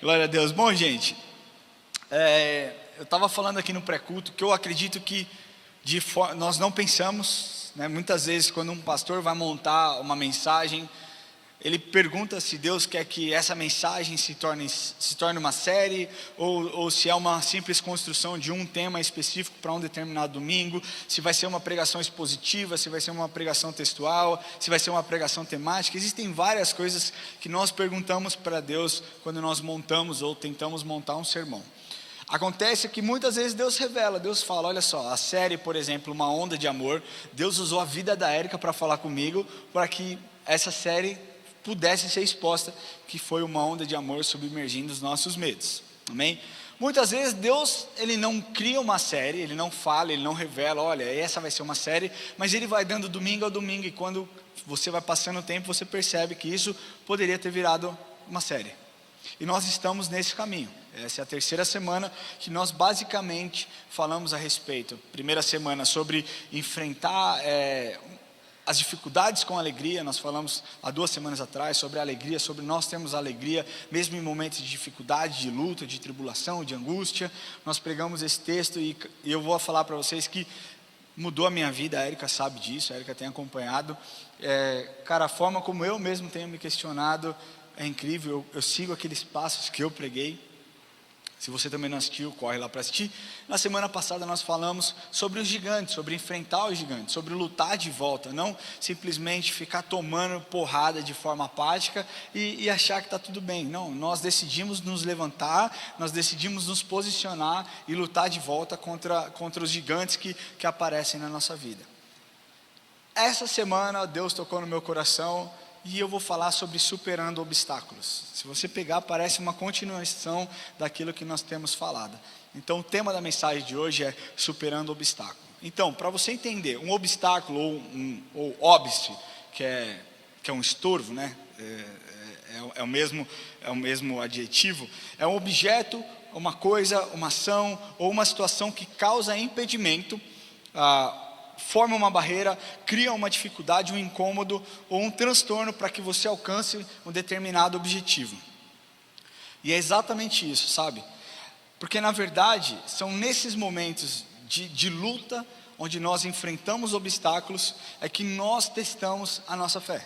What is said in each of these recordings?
Glória a Deus. Bom, gente, eu estava falando aqui no pré-culto que eu acredito que nós não pensamos, né, muitas vezes quando um pastor vai montar uma mensagem, ele pergunta se Deus quer que essa mensagem se torne uma série, ou se é uma simples construção de um tema específico para um determinado domingo, se vai ser uma pregação expositiva, se vai ser uma pregação textual, se vai ser uma pregação temática. Existem várias coisas que nós perguntamos para Deus quando nós montamos ou tentamos montar um sermão. Acontece que muitas vezes Deus revela, Deus fala, olha só, a série, por exemplo, Uma Onda de Amor, Deus usou a vida da Érica para falar comigo, para que essa série pudesse ser exposta, que foi uma onda de amor submergindo os nossos medos, amém? Muitas vezes Deus, Ele não cria uma série, Ele não fala, Ele não revela, olha, essa vai ser uma série, mas Ele vai dando domingo a domingo, e quando você vai passando o tempo, você percebe que isso poderia ter virado uma série, e nós estamos nesse caminho. Essa é a terceira semana que nós basicamente falamos a respeito. Primeira semana sobre enfrentar as dificuldades com alegria. Nós falamos há 2 semanas atrás sobre a alegria, sobre nós termos alegria mesmo em momentos de dificuldade, de luta, de tribulação, de angústia. Nós pregamos esse texto e eu vou falar para vocês que mudou a minha vida. A Érica sabe disso, a Érica tem acompanhado. Cara, a forma como eu mesmo tenho me questionado é incrível. Eu sigo aqueles passos que eu preguei. Se você também não assistiu, corre lá para assistir. Na semana passada nós falamos sobre os gigantes, sobre enfrentar os gigantes, sobre lutar de volta, não simplesmente ficar tomando porrada de forma apática e achar que está tudo bem. Não, nós decidimos nos levantar, nós decidimos nos posicionar e lutar de volta contra os gigantes que aparecem na nossa vida. Essa semana Deus tocou no meu coração e eu vou falar sobre superando obstáculos. Se você pegar, parece uma continuação daquilo que nós temos falado. Então, o tema da mensagem de hoje é superando obstáculo. Então, para você entender, um obstáculo ou óbice, que é um estorvo, né? É o mesmo adjetivo. É um objeto, uma coisa, uma ação ou uma situação que causa impedimento, forma uma barreira, cria uma dificuldade, um incômodo ou um transtorno para que você alcance um determinado objetivo. E é exatamente isso, sabe? Porque na verdade, são nesses momentos de luta, onde nós enfrentamos obstáculos, é que nós testamos a nossa fé.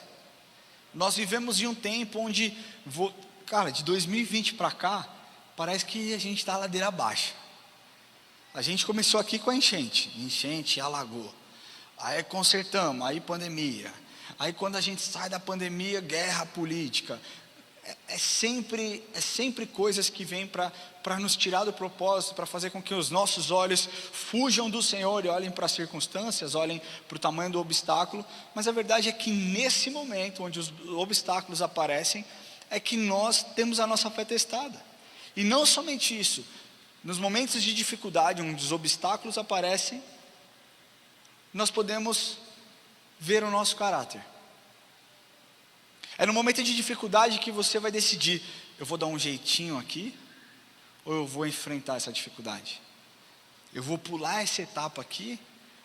Nós vivemos em um tempo onde, de 2020 para cá, parece que a gente está ladeira abaixo. A gente começou aqui com a enchente alagou. Aí consertamos, aí pandemia. Aí quando a gente sai da pandemia, guerra política. É sempre coisas que vêm para nos tirar do propósito, para fazer com que os nossos olhos fujam do Senhor e olhem para as circunstâncias, olhem para o tamanho do obstáculo. Mas a verdade é que nesse momento, onde os obstáculos aparecem, é que nós temos a nossa fé testada. E não somente isso, nos momentos de dificuldade, onde os obstáculos aparecem, nós podemos ver o nosso caráter. É no momento de dificuldade que você vai decidir, eu vou dar um jeitinho aqui, ou eu vou enfrentar essa dificuldade? Eu vou pular essa etapa aqui,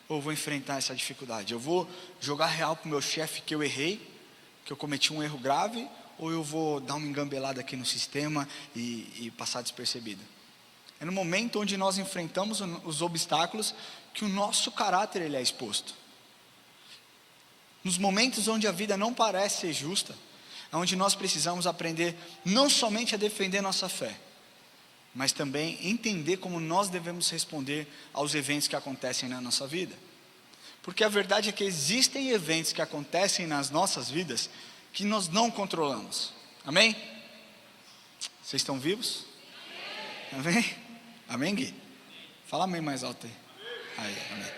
ou eu vou enfrentar essa dificuldade? Eu vou jogar real para o meu chefe que eu errei, que eu cometi um erro grave, ou eu vou dar uma engambelada aqui no sistema e passar despercebido? É no momento onde nós enfrentamos os obstáculos que o nosso caráter ele é exposto. Nos momentos onde a vida não parece ser justa, é onde nós precisamos aprender não somente a defender nossa fé, mas também entender como nós devemos responder aos eventos que acontecem na nossa vida. Porque a verdade é que existem eventos que acontecem nas nossas vidas que nós não controlamos. Amém? Vocês estão vivos? Amém? Amém, Gui? Fala amém mais alto aí. Amém.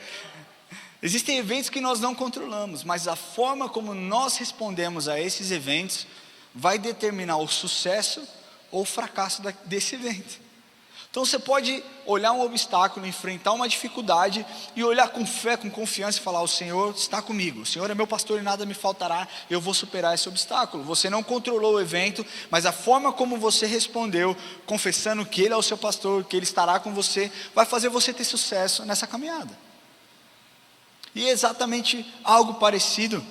Existem eventos que nós não controlamos, mas a forma como nós respondemos a esses eventos vai determinar o sucesso ou o fracasso desse evento. Então você pode olhar um obstáculo, enfrentar uma dificuldade e olhar com fé, com confiança e falar: o Senhor está comigo, o Senhor é meu pastor e nada me faltará, eu vou superar esse obstáculo. Você não controlou o evento, mas a forma como você respondeu, confessando que Ele é o seu pastor, que Ele estará com você, vai fazer você ter sucesso nessa caminhada. E é exatamente algo parecido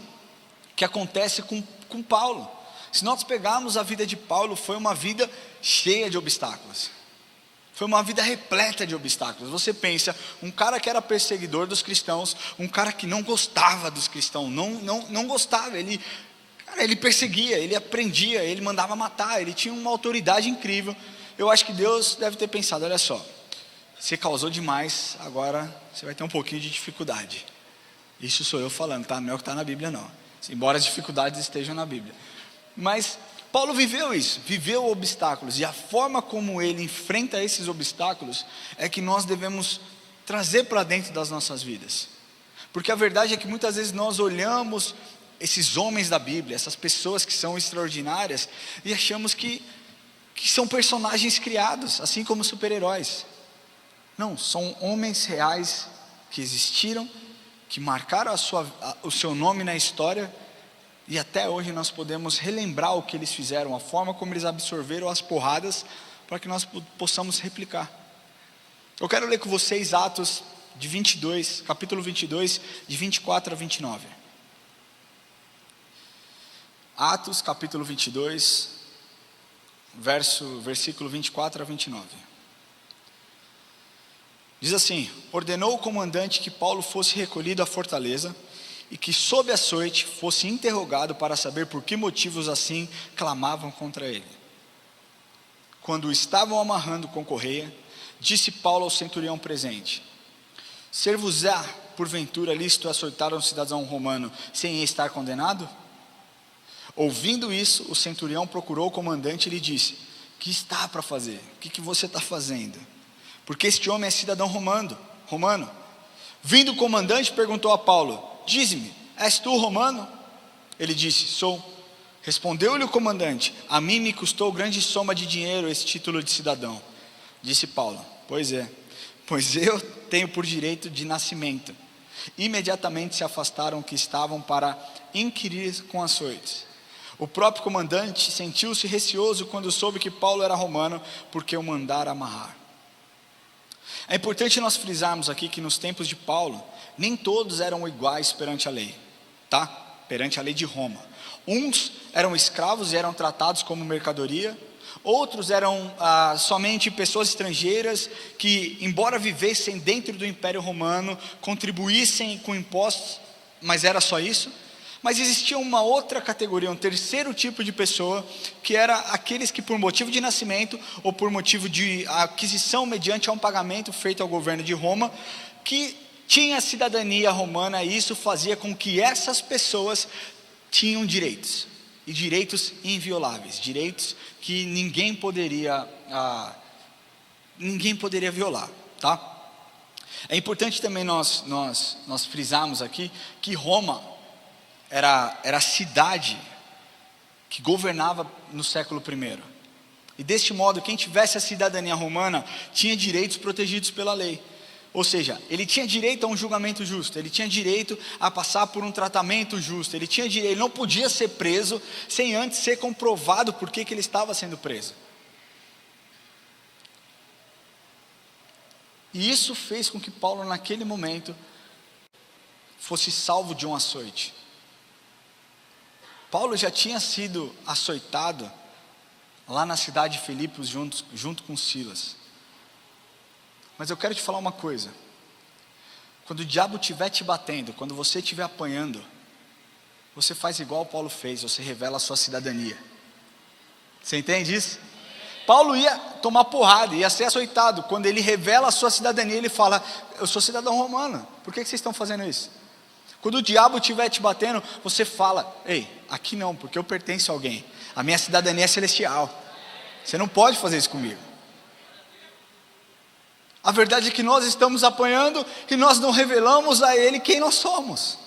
que acontece com Paulo. Se nós pegarmos a vida de Paulo, foi uma vida cheia de obstáculos. Foi uma vida repleta de obstáculos. Você pensa, um cara que era perseguidor dos cristãos, um cara que não gostava dos cristãos, não gostava, ele perseguia, ele aprendia, ele mandava matar, ele tinha uma autoridade incrível. Eu acho que Deus deve ter pensado, olha só, você causou demais, agora você vai ter um pouquinho de dificuldade. Isso sou eu falando, tá? Não é o que está na Bíblia não, embora as dificuldades estejam na Bíblia. Mas Paulo viveu isso, viveu obstáculos, e a forma como ele enfrenta esses obstáculos é que nós devemos trazer para dentro das nossas vidas. Porque a verdade é que muitas vezes nós olhamos esses homens da Bíblia, essas pessoas que são extraordinárias, e achamos que são personagens criados, assim como super-heróis. Não, são homens reais que existiram, que marcaram o seu nome na história, e até hoje nós podemos relembrar o que eles fizeram, a forma como eles absorveram as porradas, para que nós possamos replicar. Eu quero ler com vocês Atos de 22, capítulo 22, de 24 a 29. Atos capítulo 22, versículo 24 a 29. Diz assim: ordenou o comandante que Paulo fosse recolhido à fortaleza, e que sob açoite fosse interrogado para saber por que motivos assim clamavam contra ele. Quando o estavam amarrando com correia, disse Paulo ao centurião presente: ser-vos-á porventura lícito açoitar um cidadão romano sem estar condenado? Ouvindo isso, o centurião procurou o comandante e lhe disse: que está para fazer? O que você está fazendo? Porque este homem é cidadão romano. Vindo o comandante, perguntou a Paulo: dize-me, és tu romano? Ele disse: sou. Respondeu-lhe o comandante: a mim me custou grande soma de dinheiro esse título de cidadão. Disse Paulo: pois eu tenho por direito de nascimento. Imediatamente se afastaram que estavam para inquirir com açoites. O próprio comandante sentiu-se receoso quando soube que Paulo era romano, porque o mandara amarrar. É importante nós frisarmos aqui que nos tempos de Paulo, nem todos eram iguais perante a lei, tá? Perante a lei de Roma. Uns eram escravos e eram tratados como mercadoria. Outros eram somente pessoas estrangeiras que, embora vivessem dentro do Império Romano, contribuíssem com impostos, mas era só isso. Mas existia uma outra categoria, um terceiro tipo de pessoa, que era aqueles que por motivo de nascimento ou por motivo de aquisição mediante a um pagamento feito ao governo de Roma, que tinha cidadania romana, e isso fazia com que essas pessoas tinham direitos, e direitos invioláveis, direitos que ninguém poderia violar, tá? É importante também nós frisarmos aqui que Roma era a cidade que governava no século I. E deste modo, quem tivesse a cidadania romana tinha direitos protegidos pela lei. Ou seja, ele tinha direito a um julgamento justo, ele tinha direito a passar por um tratamento justo, ele não podia ser preso sem antes ser comprovado por que ele estava sendo preso. E isso fez com que Paulo, naquele momento, fosse salvo de um açoite. Paulo já tinha sido açoitado lá na cidade de Filipos junto com Silas. Mas eu quero te falar uma coisa: quando o diabo estiver te batendo, quando você estiver apanhando, você faz igual Paulo fez, você revela a sua cidadania. Você entende isso? Paulo ia tomar porrada, ia ser açoitado. Quando ele revela a sua cidadania, ele fala: eu sou cidadão romano, por que vocês estão fazendo isso? Quando o diabo estiver te batendo, você fala: ei, aqui não, porque eu pertenço a alguém, a minha cidadania é celestial, você não pode fazer isso comigo. A verdade é que nós estamos apanhando e nós não revelamos a ele quem nós somos.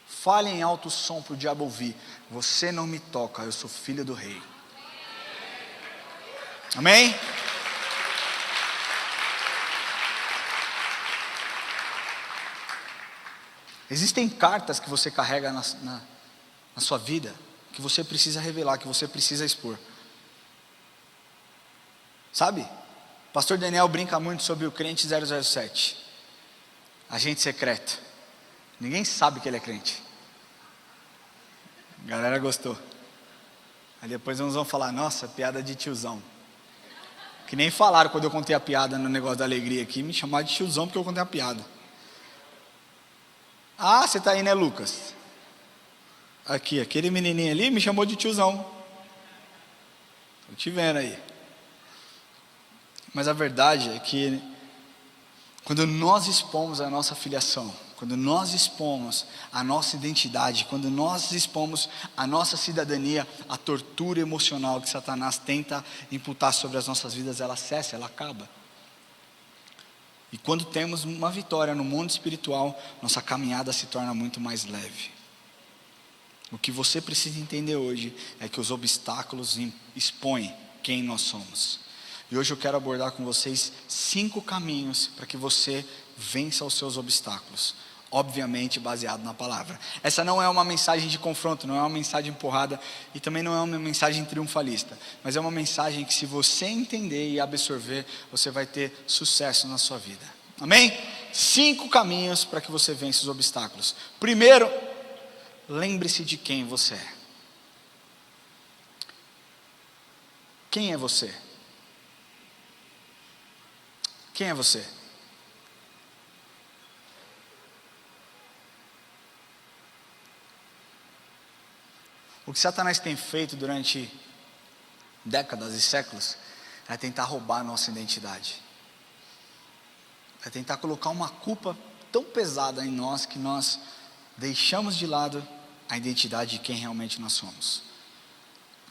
Fale em alto som para o diabo ouvir: você não me toca, eu sou filho do rei. Amém? Existem cartas que você carrega na sua vida, que você precisa revelar, que você precisa expor. Sabe? Pastor Daniel brinca muito sobre o crente 007, agente secreto. Ninguém sabe que ele é crente. A galera gostou. Aí depois uns vão falar, nossa, piada de tiozão. Que nem falaram quando eu contei a piada no negócio da alegria aqui, me chamaram de tiozão porque eu contei a piada. Ah, você tá aí, né, Lucas? Aqui, aquele menininho ali me chamou de tiozão. Tô te vendo aí. Mas a verdade é que quando nós expomos a nossa filiação, quando nós expomos a nossa identidade, quando nós expomos a nossa cidadania, a tortura emocional que Satanás tenta imputar sobre as nossas vidas, ela cessa, ela acaba. E quando temos uma vitória no mundo espiritual, nossa caminhada se torna muito mais leve. O que você precisa entender hoje é que os obstáculos expõem quem nós somos. E hoje eu quero abordar com vocês 5 caminhos para que você vença os seus obstáculos. Obviamente baseado na palavra. Essa não é uma mensagem de confronto, não é uma mensagem empurrada e também não é uma mensagem triunfalista, mas é uma mensagem que, se você entender e absorver, você vai ter sucesso na sua vida. Amém? 5 caminhos para que você vença os obstáculos. Primeiro, lembre-se de quem você é. Quem é você? Quem é você? O que Satanás tem feito durante décadas e séculos é tentar roubar a nossa identidade. É tentar colocar uma culpa tão pesada em nós que nós deixamos de lado a identidade de quem realmente nós somos.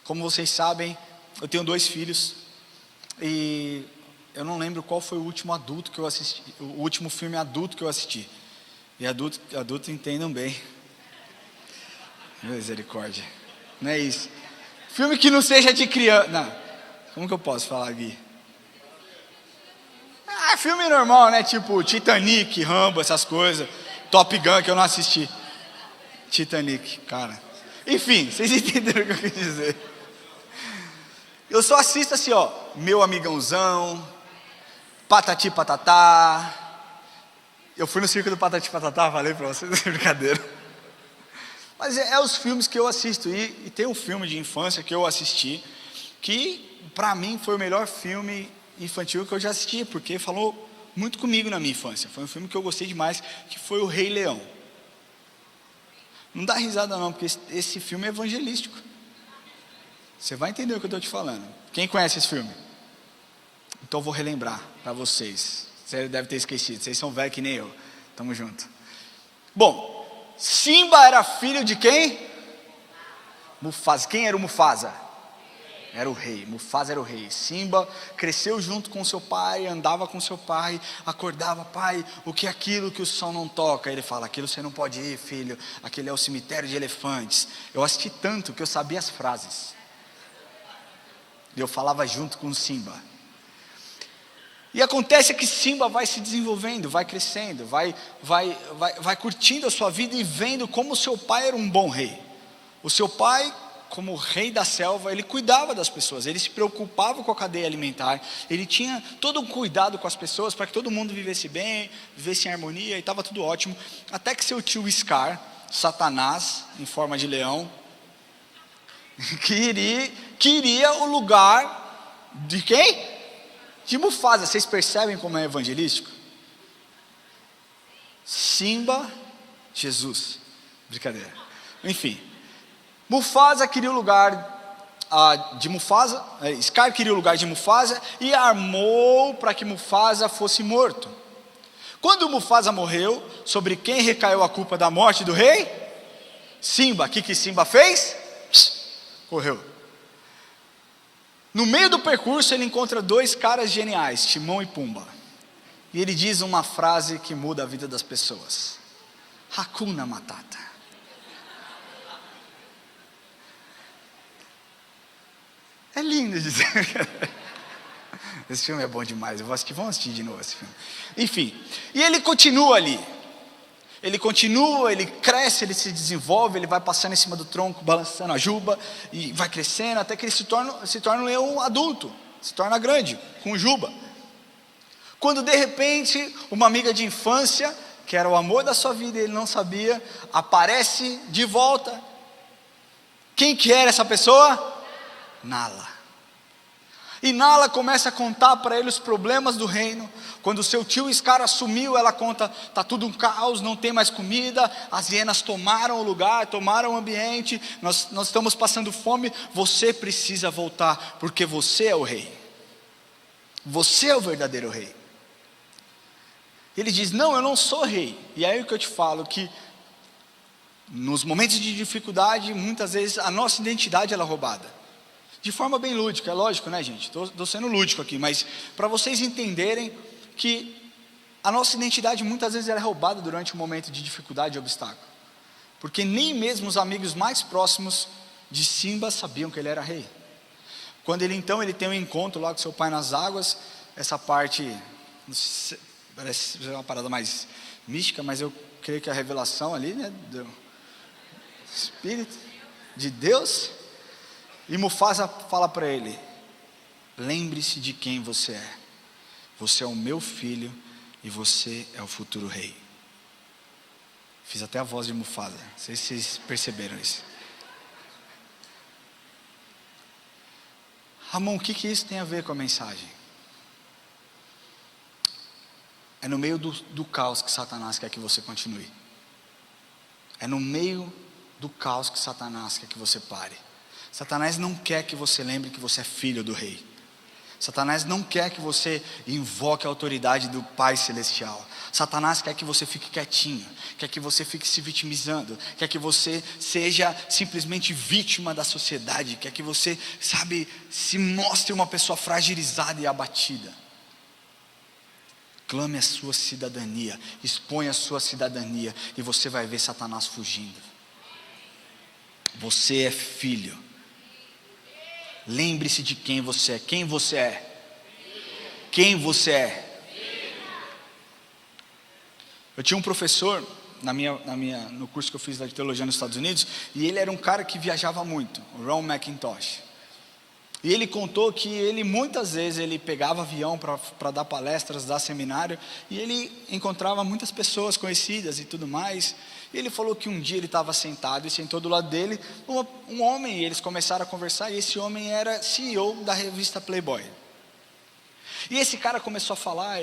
Como vocês sabem, eu tenho 2 filhos e eu não lembro qual foi o último adulto que eu assisti, o último filme adulto que eu assisti. E adulto entendam bem. Misericórdia. Não é isso. Filme que não seja de criança. Não. Como que eu posso falar aqui? Filme normal, né? Tipo Titanic, Rambo, essas coisas. Top Gun, que eu não assisti. Titanic, cara. Enfim, vocês entenderam o que eu quis dizer. Eu só assisto assim, ó. Meu Amigãozão, Patati Patatá. Eu fui no circo do Patati Patatá, falei pra vocês, brincadeira. Mas é os filmes que eu assisto, e tem um filme de infância que eu assisti, que pra mim foi o melhor filme infantil que eu já assisti, porque falou muito comigo na minha infância. Foi um filme que eu gostei demais, que foi o Rei Leão. Não dá risada não, porque esse filme é evangelístico. Você vai entender o que eu estou te falando. Quem conhece esse filme? Então eu vou relembrar para vocês. Você deve ter esquecido, vocês são velhos que nem eu. Tamo junto. Bom, Simba era filho de quem? Mufasa. Quem era o Mufasa? Era o rei. Mufasa era o rei. Simba cresceu junto com seu pai, andava com seu pai, acordava: pai, o que é aquilo que o sol não toca? Ele fala: aquilo você não pode ir, filho, aquele é o cemitério de elefantes. Eu assisti tanto que eu sabia as frases. E eu falava junto com Simba. E acontece que Simba vai se desenvolvendo, vai crescendo, vai curtindo a sua vida e vendo como o seu pai era um bom rei. O seu pai, como rei da selva, ele cuidava das pessoas, ele se preocupava com a cadeia alimentar, ele tinha todo um cuidado com as pessoas para que todo mundo vivesse bem, vivesse em harmonia, e estava tudo ótimo, até que seu tio Scar, Satanás, em forma de leão, queria o lugar de quem? De Mufasa. Vocês percebem como é evangelístico? Simba, Jesus. Brincadeira. Enfim, Mufasa queria o lugar de Mufasa, Scar queria o lugar de Mufasa e armou para que Mufasa fosse morto. Quando Mufasa morreu, sobre quem recaiu a culpa da morte do rei? Simba. O que Simba fez? Correu. No meio do percurso ele encontra 2 caras geniais, Timão e Pumba. E ele diz uma frase que muda a vida das pessoas: Hakuna Matata. É lindo dizer. Esse filme é bom demais, vamos assistir de novo esse filme. Enfim, e ele continua ali. Ele continua, ele cresce, ele se desenvolve, ele vai passando em cima do tronco, balançando a juba, e vai crescendo, até que ele se torna um leão adulto, se torna grande, com juba. Quando de repente, uma amiga de infância, que era o amor da sua vida e ele não sabia, aparece de volta. Quem que era essa pessoa? Nala. E Nala começa a contar para ele os problemas do reino. Quando seu tio Scar assumiu, ela conta: está tudo um caos, não tem mais comida, as hienas tomaram o lugar, tomaram o ambiente, nós estamos passando fome, você precisa voltar, porque você é o rei. Você é o verdadeiro rei. Ele diz: não, eu não sou rei. E aí o que eu te falo, que nos momentos de dificuldade, muitas vezes a nossa identidade ela é roubada. De forma bem lúdica, é lógico, né, gente? Estou sendo lúdico aqui, mas para vocês entenderem que a nossa identidade muitas vezes ela é roubada durante um momento de dificuldade e obstáculo. Porque nem mesmo os amigos mais próximos de Simba sabiam que ele era rei. Quando ele tem um encontro lá com seu pai nas águas, essa parte, parece uma parada mais mística, mas eu creio que a revelação ali, né, do Espírito de Deus. E Mufasa fala para ele: lembre-se de quem você é. Você é o meu filho e você é o futuro rei. Fiz até a voz de Mufasa, não sei se vocês perceberam isso. Ramon, o que isso tem a ver com a mensagem? É no meio do caos que Satanás quer que você continue. É no meio do caos que Satanás quer que você pare. Satanás não quer que você lembre que você é filho do rei. Satanás não quer que você invoque a autoridade do Pai Celestial. Satanás quer que você fique quietinho, quer que você fique se vitimizando, quer que você seja simplesmente vítima da sociedade, quer que você, se mostre uma pessoa fragilizada e abatida. Clame a sua cidadania, exponha a sua cidadania, e você vai ver Satanás fugindo. Você é filho. Lembre-se de quem você é. Quem você é? Quem você é? Eu tinha um professor no curso que eu fiz de teologia nos Estados Unidos, e ele era um cara que viajava muito, o Ron McIntosh. E ele contou que ele muitas vezes ele pegava avião para dar palestras, dar seminário, e ele encontrava muitas pessoas conhecidas e tudo mais. E ele falou que um dia ele estava sentado e sentou do lado dele um homem, e eles começaram a conversar, e esse homem era CEO da revista Playboy. E esse cara começou a falar,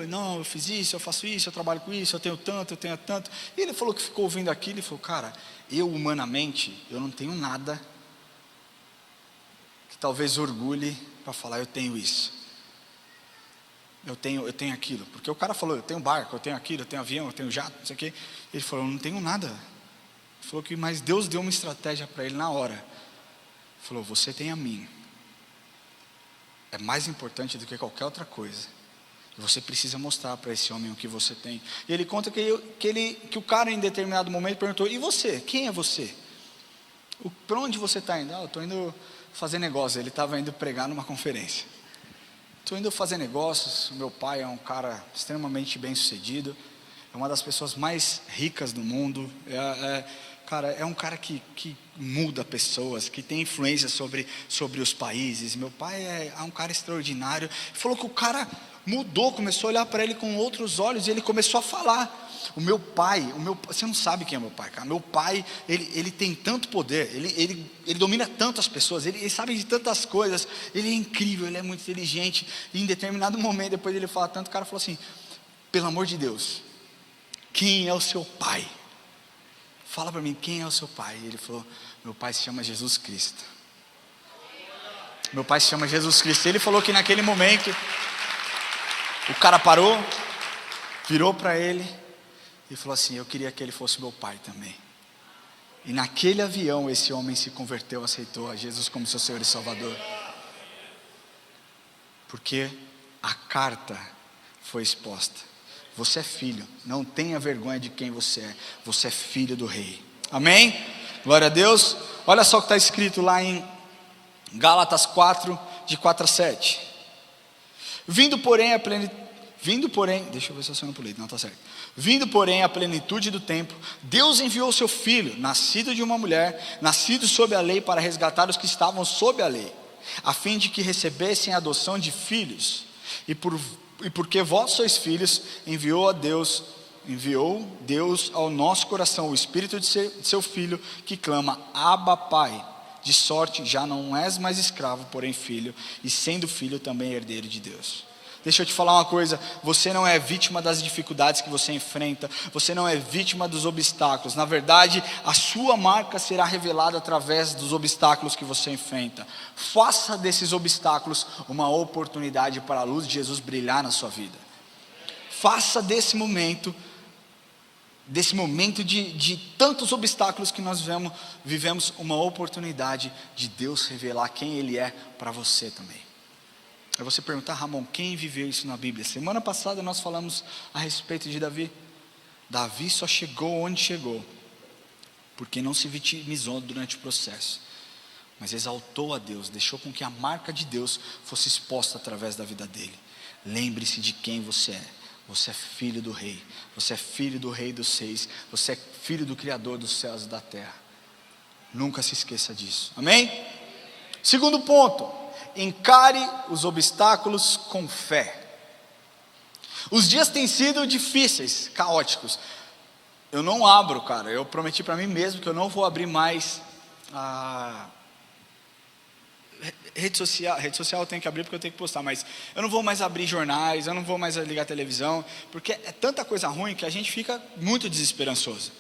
não, eu fiz isso, eu faço isso, eu trabalho com isso, eu tenho tanto. E ele falou que ficou ouvindo aquilo e falou: cara, eu humanamente, eu não tenho nada que talvez orgulhe para falar: eu tenho isso. Eu tenho aquilo, porque o cara falou: eu tenho barco, eu tenho aquilo, eu tenho avião, eu tenho jato, não sei o quê. Ele falou: eu não tenho nada. Ele falou que, mas Deus deu uma estratégia para ele na hora. Ele falou: você tem a mim. É mais importante do que qualquer outra coisa. E você precisa mostrar para esse homem o que você tem. E ele conta que o cara em determinado momento perguntou: e você? Quem é você? Para onde você está indo? Eu estou indo fazer negócio. Ele estava indo pregar numa conferência. Estou indo fazer negócios. Meu pai é um cara extremamente bem sucedido, é uma das pessoas mais ricas do mundo, é um cara que muda pessoas, que tem influência sobre os países. Meu pai é um cara extraordinário. Ele falou que o cara mudou, começou a olhar para ele com outros olhos, e ele começou a falar: o meu pai, você não sabe quem é meu pai, cara. Meu pai, ele tem tanto poder, ele domina tantas pessoas, ele sabe de tantas coisas, ele é incrível, ele é muito inteligente. E em determinado momento, depois ele fala tanto, o cara falou assim: pelo amor de Deus, quem é o seu pai? Fala para mim, quem é o seu pai? E ele falou: meu pai se chama Jesus Cristo. Meu pai se chama Jesus Cristo. Ele falou que naquele momento o cara parou, virou para ele e falou assim: eu queria que ele fosse meu pai também. E naquele avião esse homem se converteu, aceitou a Jesus como seu Senhor e Salvador. Porque a carta foi exposta. Você é filho, não tenha vergonha de quem você é. Você é filho do rei. Amém? Glória a Deus. Olha só o que está escrito lá em Gálatas 4, de 4 a 7. Vindo porém, deixa eu ver se eu não pulei, não, está certo. Vindo porém a plenitude do tempo, Deus enviou o seu filho, nascido de uma mulher, nascido sob a lei, para resgatar os que estavam sob a lei, a fim de que recebessem a adoção de filhos. E porque vós sois filhos, enviou a Deus enviou Deus ao nosso coração o Espírito de seu Filho, que clama, Abba, Pai. De sorte, já não és mais escravo, porém filho, e sendo filho também herdeiro de Deus. Deixa eu te falar uma coisa, você não é vítima das dificuldades que você enfrenta, você não é vítima dos obstáculos. Na verdade, a sua marca será revelada através dos obstáculos que você enfrenta. Faça desses obstáculos uma oportunidade para a luz de Jesus brilhar na sua vida. Faça desse momento de tantos obstáculos que nós vivemos, uma oportunidade de Deus revelar quem Ele é para você também. Aí você perguntar, Ramon, quem viveu isso na Bíblia? Semana passada nós falamos a respeito de Davi. Davi só chegou onde chegou, porque não se vitimizou durante o processo, mas exaltou a Deus, deixou com que a marca de Deus fosse exposta através da vida dele. Lembre-se de quem você é. Você é filho do rei, você é filho do rei dos seis, você é filho do Criador dos céus e da terra. Nunca se esqueça disso, amém? Segundo ponto, encare os obstáculos com fé. Os dias têm sido difíceis, caóticos. Eu não abro, cara, eu prometi para mim mesmo que eu não vou abrir mais a rede social eu tenho que abrir porque eu tenho que postar, mas eu não vou mais abrir jornais, eu não vou mais ligar a televisão, porque é tanta coisa ruim que a gente fica muito desesperançoso.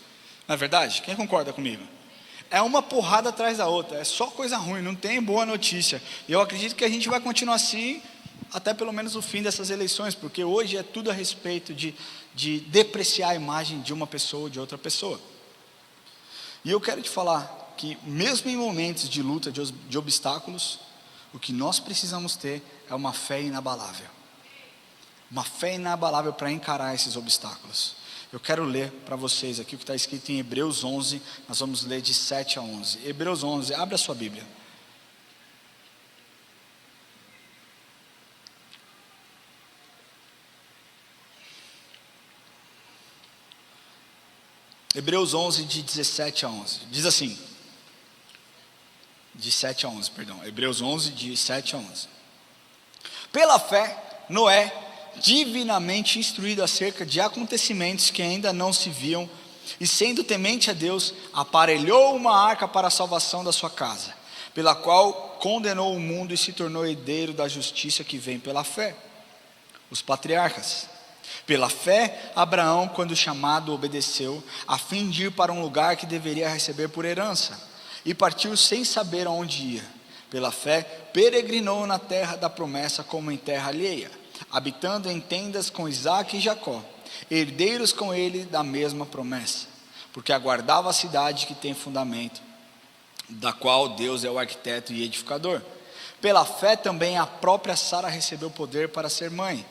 Não é verdade? Quem concorda comigo? É uma porrada atrás da outra, é só coisa ruim, não tem boa notícia. E eu acredito que a gente vai continuar assim até pelo menos o fim dessas eleições, porque hoje é tudo a respeito de depreciar a imagem de uma pessoa ou de outra pessoa. E eu quero te falar que mesmo em momentos de luta, de obstáculos, o que nós precisamos ter é uma fé inabalável. Uma fé inabalável para encarar esses obstáculos. Eu quero ler para vocês aqui o que está escrito em Hebreus 11, nós vamos ler de 7 a 11. Hebreus 11, abre a sua Bíblia. Hebreus 11, de 17 a 11, diz assim, de 7 a 11, perdão, Hebreus 11, de 7 a 11. Pela fé, Noé, divinamente instruído acerca de acontecimentos que ainda não se viam, e sendo temente a Deus, aparelhou uma arca para a salvação da sua casa, pela qual condenou o mundo e se tornou herdeiro da justiça que vem pela fé. Os patriarcas. Pela fé, Abraão, quando chamado, obedeceu, a fim de ir para um lugar que deveria receber por herança, e partiu sem saber aonde ia. Pela fé, peregrinou na terra da promessa como em terra alheia, habitando em tendas com Isaque e Jacó, herdeiros com ele da mesma promessa, porque aguardava a cidade que tem fundamento, da qual Deus é o arquiteto e edificador. Pela fé também a própria Sara recebeu poder para ser mãe,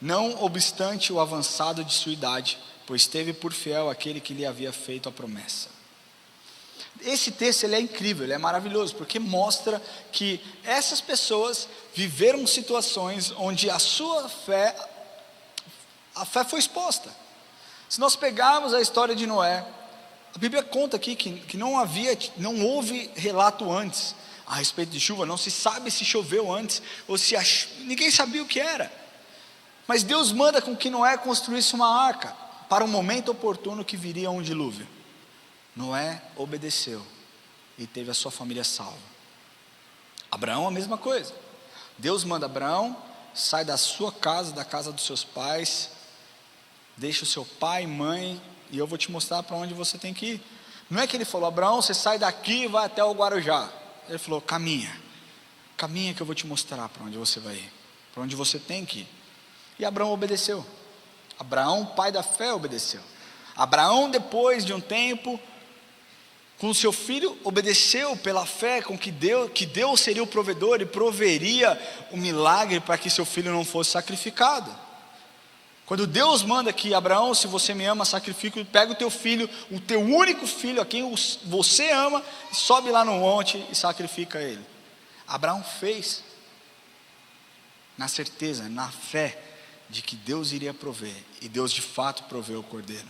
não obstante o avançado de sua idade, pois teve por fiel aquele que lhe havia feito a promessa. Esse texto ele é incrível, ele é maravilhoso, porque mostra que essas pessoas viveram situações onde a fé foi exposta. Se nós pegarmos a história de Noé, a Bíblia conta aqui que não houve relato antes a respeito de chuva, não se sabe se choveu antes, ou se ninguém sabia o que era. Mas Deus manda com que Noé construísse uma arca, para um momento oportuno que viria um dilúvio. Noé obedeceu, e teve a sua família salva. Abraão a mesma coisa, Deus manda Abraão, sai da sua casa, da casa dos seus pais, deixa o seu pai e mãe, e eu vou te mostrar para onde você tem que ir. Não é que ele falou, Abraão, você sai daqui e vai até o Guarujá. Ele falou, caminha que eu vou te mostrar para onde você vai ir, para onde você tem que ir. E Abraão obedeceu. Abraão, pai da fé, obedeceu. Abraão, depois de um tempo, com o seu filho, obedeceu pela fé com que Deus seria o provedor e proveria o milagre para que seu filho não fosse sacrificado. Quando Deus manda que Abraão, se você me ama, sacrifique, pega o teu filho, o teu único filho, a quem você ama, sobe lá no monte e sacrifica ele. Abraão fez, na certeza, na fé, de que Deus iria prover, e Deus de fato proveu o cordeiro.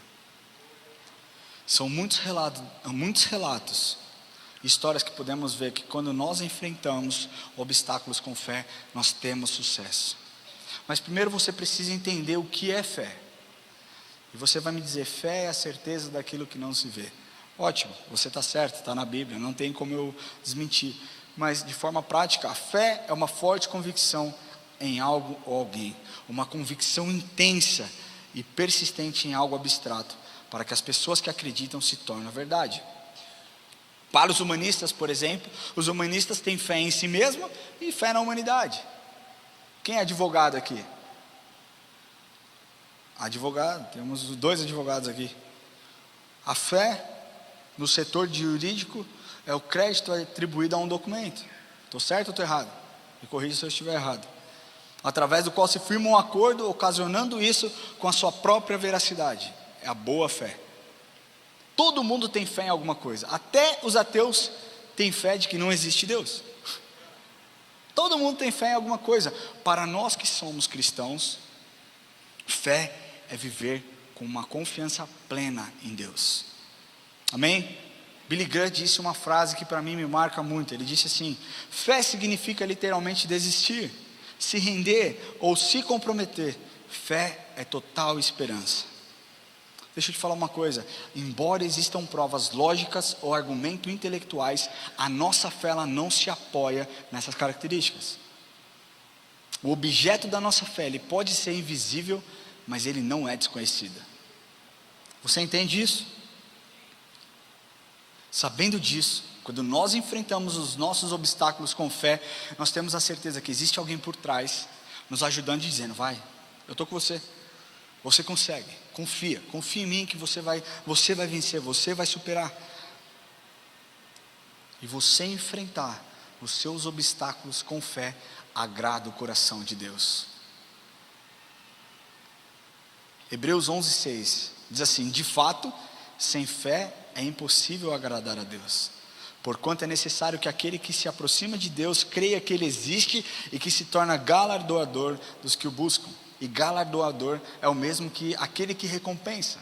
São muitos relatos, histórias que podemos ver que quando nós enfrentamos obstáculos com fé, nós temos sucesso. Mas primeiro você precisa entender o que é fé. E você vai me dizer, fé é a certeza daquilo que não se vê. Ótimo, você está certo, está na Bíblia, não tem como eu desmentir. Mas de forma prática, a fé é uma forte convicção em algo ou alguém. Uma convicção intensa e persistente em algo abstrato, para que as pessoas que acreditam se tornem a verdade. Para os humanistas, por exemplo, os humanistas têm fé em si mesmo e fé na humanidade. Quem é advogado aqui? Advogado, temos 2 advogados aqui. A fé no setor jurídico é o crédito atribuído a um documento. Estou certo ou estou errado? Me corrija se eu estiver errado. Através do qual se firma um acordo, ocasionando isso com a sua própria veracidade. É a boa fé. Todo mundo tem fé em alguma coisa. Até os ateus têm fé de que não existe Deus. Todo mundo tem fé em alguma coisa. Para nós que somos cristãos, fé é viver com uma confiança plena em Deus. Amém? Billy Graham disse uma frase que para mim me marca muito. Ele disse assim: fé significa literalmente desistir, se render ou se comprometer. Fé é total esperança. Deixa eu te falar uma coisa, embora existam provas lógicas ou argumentos intelectuais, a nossa fé ela não se apoia nessas características. O objeto da nossa fé, ele pode ser invisível, mas ele não é desconhecido. Você entende isso? Sabendo disso, quando nós enfrentamos os nossos obstáculos com fé, nós temos a certeza que existe alguém por trás, nos ajudando e dizendo, vai, eu estou com você. Você consegue, confia em mim que você vai vencer, você vai superar. E você enfrentar os seus obstáculos com fé, agrada o coração de Deus. Hebreus 11:6 diz assim: de fato, sem fé é impossível agradar a Deus, porquanto é necessário que aquele que se aproxima de Deus creia que Ele existe e que se torna galardoador dos que o buscam. E galardoador é o mesmo que aquele que recompensa.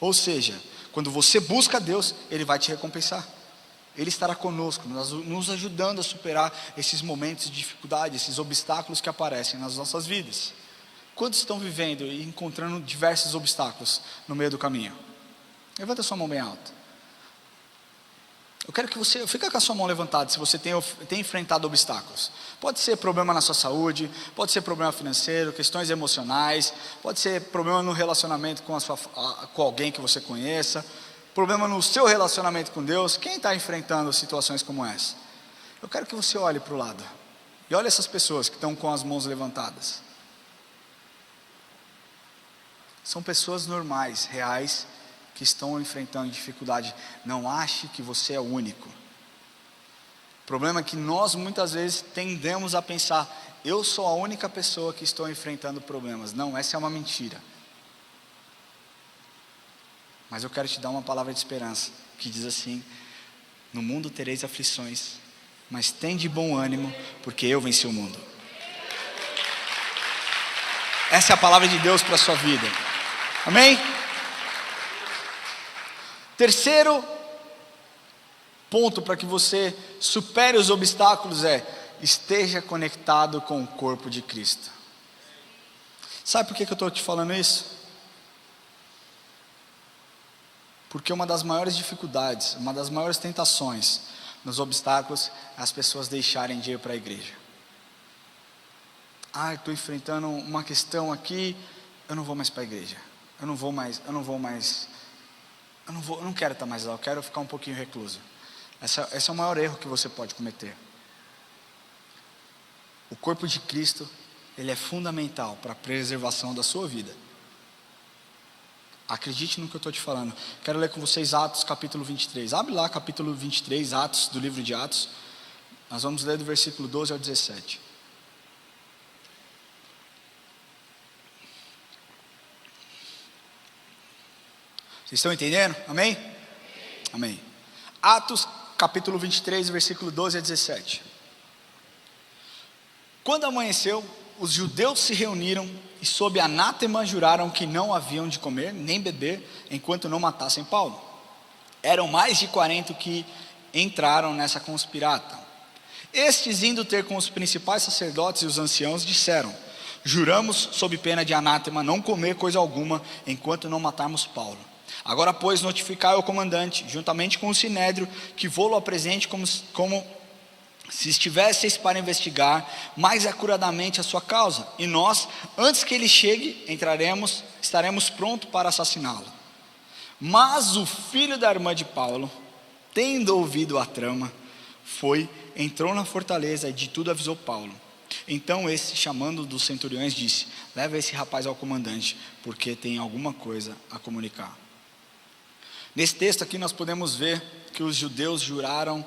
Ou seja, quando você busca Deus, Ele vai te recompensar. Ele estará conosco, nos ajudando a superar esses momentos de dificuldade, esses obstáculos que aparecem nas nossas vidas. Quantos estão vivendo e encontrando diversos obstáculos no meio do caminho? Levanta a sua mão bem alta. Eu quero que você fique com a sua mão levantada se você tem enfrentado obstáculos. Pode ser problema na sua saúde, pode ser problema financeiro, questões emocionais, pode ser problema no relacionamento com alguém que você conheça, problema no seu relacionamento com Deus. Quem está enfrentando situações como essa? Eu quero que você olhe para o lado e olhe essas pessoas que estão com as mãos levantadas. São pessoas normais, reais, que estão enfrentando dificuldade. Não ache que você é o único. O problema é que nós muitas vezes tendemos a pensar, eu sou a única pessoa que estou enfrentando problemas. Não, essa é uma mentira. Mas eu quero te dar uma palavra de esperança, que diz assim: no mundo tereis aflições, mas tende bom ânimo, porque eu venci o mundo. Essa é a palavra de Deus para a sua vida. Amém? Terceiro ponto para que você supere os obstáculos é: esteja conectado com o corpo de Cristo. Sabe por que eu estou te falando isso? Porque uma das maiores dificuldades, uma das maiores tentações nos obstáculos é as pessoas deixarem de ir para a igreja. Estou enfrentando uma questão aqui, eu não vou mais para a igreja. Eu não quero estar mais lá, eu quero ficar um pouquinho recluso. Esse é o maior erro que você pode cometer. O corpo de Cristo, ele é fundamental para a preservação da sua vida. Acredite no que eu estou te falando. Quero ler com vocês Atos capítulo 23. Abre lá capítulo 23, Atos, do livro de Atos. Nós vamos ler do versículo 12 ao 17. Vocês estão entendendo? Amém? Amém. Atos capítulo 23, versículo 12 a 17. Quando amanheceu, os judeus se reuniram e sob anátema juraram que não haviam de comer nem beber enquanto não matassem Paulo. Eram mais de 40 que entraram nessa conspirata. Estes, indo ter com os principais sacerdotes e os anciãos, disseram: juramos sob pena de anátema não comer coisa alguma enquanto não matarmos Paulo. Agora, pois, notificai ao comandante, juntamente com o sinédrio, que vô-lo apresente como se estivesseis para investigar mais acuradamente a sua causa, e nós, antes que ele chegue, estaremos prontos para assassiná-lo. Mas o filho da irmã de Paulo, tendo ouvido a trama, entrou na fortaleza e de tudo avisou Paulo. Então esse, chamando dos centuriões, disse: leva esse rapaz ao comandante, porque tem alguma coisa a comunicar. Nesse texto aqui nós podemos ver que os judeus juraram,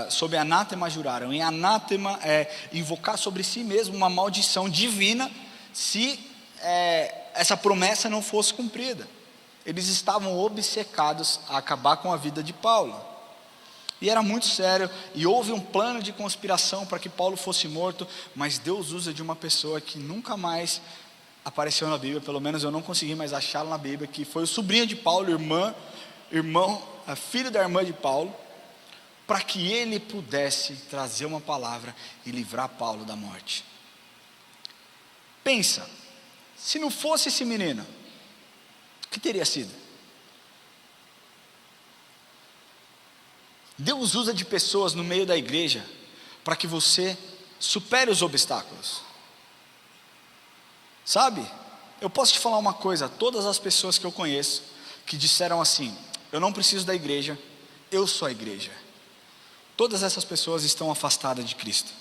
sob anátema juraram, e anátema é invocar sobre si mesmo uma maldição divina, se essa promessa não fosse cumprida. Eles estavam obcecados a acabar com a vida de Paulo, e era muito sério, e houve um plano de conspiração para que Paulo fosse morto, mas Deus usa de uma pessoa que nunca mais apareceu na Bíblia, pelo menos eu não consegui mais achá-la na Bíblia, que foi o sobrinho de Paulo, filho da irmã de Paulo, para que ele pudesse trazer uma palavra e livrar Paulo da morte. Pensa, se não fosse esse menino, o que teria sido? Deus usa de pessoas no meio da igreja para que você supere os obstáculos. Sabe, eu posso te falar uma coisa: todas as pessoas que eu conheço que disseram assim: eu não preciso da igreja, eu sou a igreja, todas essas pessoas estão afastadas de Cristo.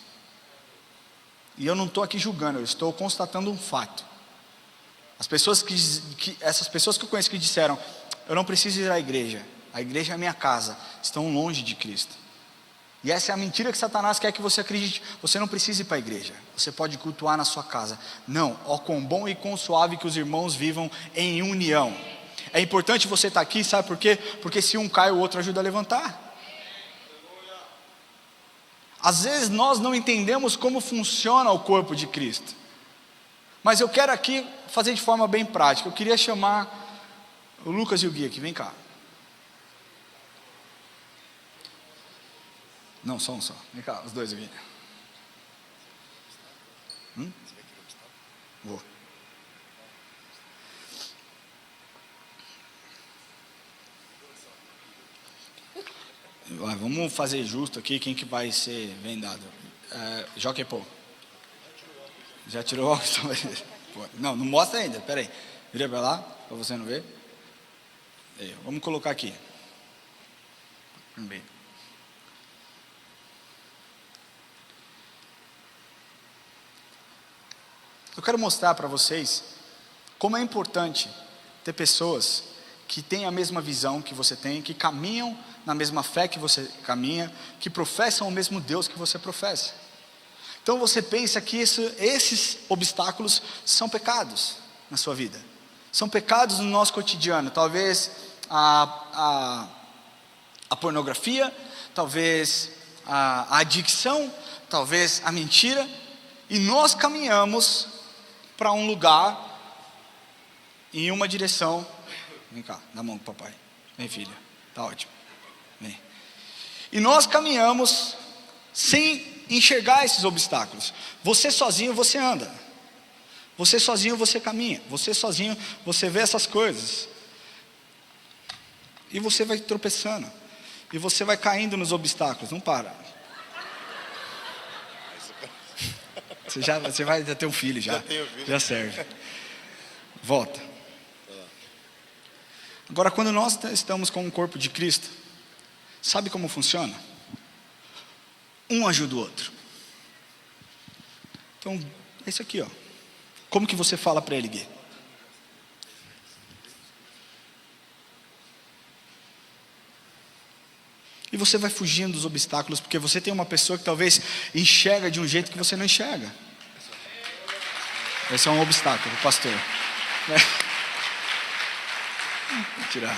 E eu não estou aqui julgando, eu estou constatando um fato. Essas pessoas que eu conheço que disseram: eu não preciso ir à igreja, a igreja é a minha casa, estão longe de Cristo. E essa é a mentira que Satanás quer que você acredite. Você não precisa ir para a igreja, você pode cultuar na sua casa. Não, ó quão bom e quão suave que os irmãos vivam em união. É importante você estar aqui, sabe por quê? Porque se um cai, o outro ajuda a levantar. Às vezes nós não entendemos como funciona o corpo de Cristo, mas eu quero aqui fazer de forma bem prática. Eu queria chamar o Lucas e o Gui aqui, vem cá. Não, só um só, vem cá, os dois aqui. Vou. Vamos fazer justo aqui, quem que vai ser vendado? Joquepô. Já tirou o óculos? Não mostra ainda, espera aí. Vira para lá, para você não ver. Vamos colocar aqui. Bem. Eu quero mostrar para vocês como é importante ter pessoas que têm a mesma visão que você tem, que caminham na mesma fé que você caminha, que professam o mesmo Deus que você professa. Então você pensa que esses obstáculos são pecados na sua vida, são pecados no nosso cotidiano. Talvez a pornografia, talvez a adicção, talvez a mentira, e nós caminhamos para um lugar, em uma direção. Vem cá, dá a mão pro papai. Vem, filha, tá ótimo. Vem. E nós caminhamos sem enxergar esses obstáculos. Você sozinho você anda, você sozinho você caminha, você sozinho você vê essas coisas, e você vai tropeçando, e você vai caindo nos obstáculos. Não para. Você vai ter um filho já serve. Volta. Agora, quando nós estamos com o corpo de Cristo, sabe como funciona? Um ajuda o outro. Então, é isso aqui, ó. Como que você fala para ele, Gui? E você vai fugindo dos obstáculos, porque você tem uma pessoa que talvez enxerga de um jeito que você não enxerga. Esse é um obstáculo, pastor. Vou tirar.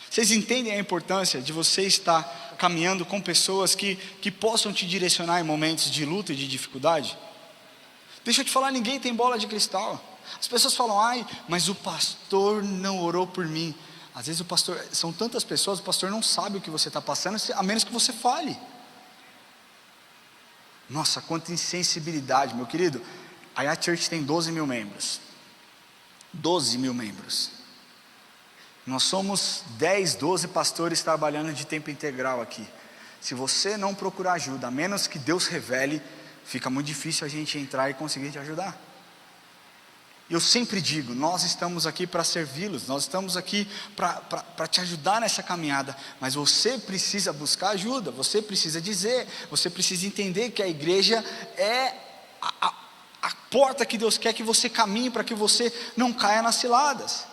Vocês entendem a importância de você estar caminhando com pessoas que possam te direcionar em momentos de luta e de dificuldade? Deixa eu te falar, ninguém tem bola de cristal. As pessoas falam: ai, mas o pastor não orou por mim. Às vezes são tantas pessoas, o pastor não sabe o que você está passando, a menos que você fale. Nossa, quanta insensibilidade, meu querido. A Yacht Church tem 12 mil membros. 12 mil membros. Nós somos 10, 12 pastores trabalhando de tempo integral aqui. Se você não procurar ajuda, a menos que Deus revele, fica muito difícil a gente entrar e conseguir te ajudar. Eu sempre digo, nós estamos aqui para servi-los, nós estamos aqui para te ajudar nessa caminhada, mas você precisa buscar ajuda, você precisa dizer, você precisa entender que a igreja é a porta que Deus quer que você caminhe para que você não caia nas ciladas.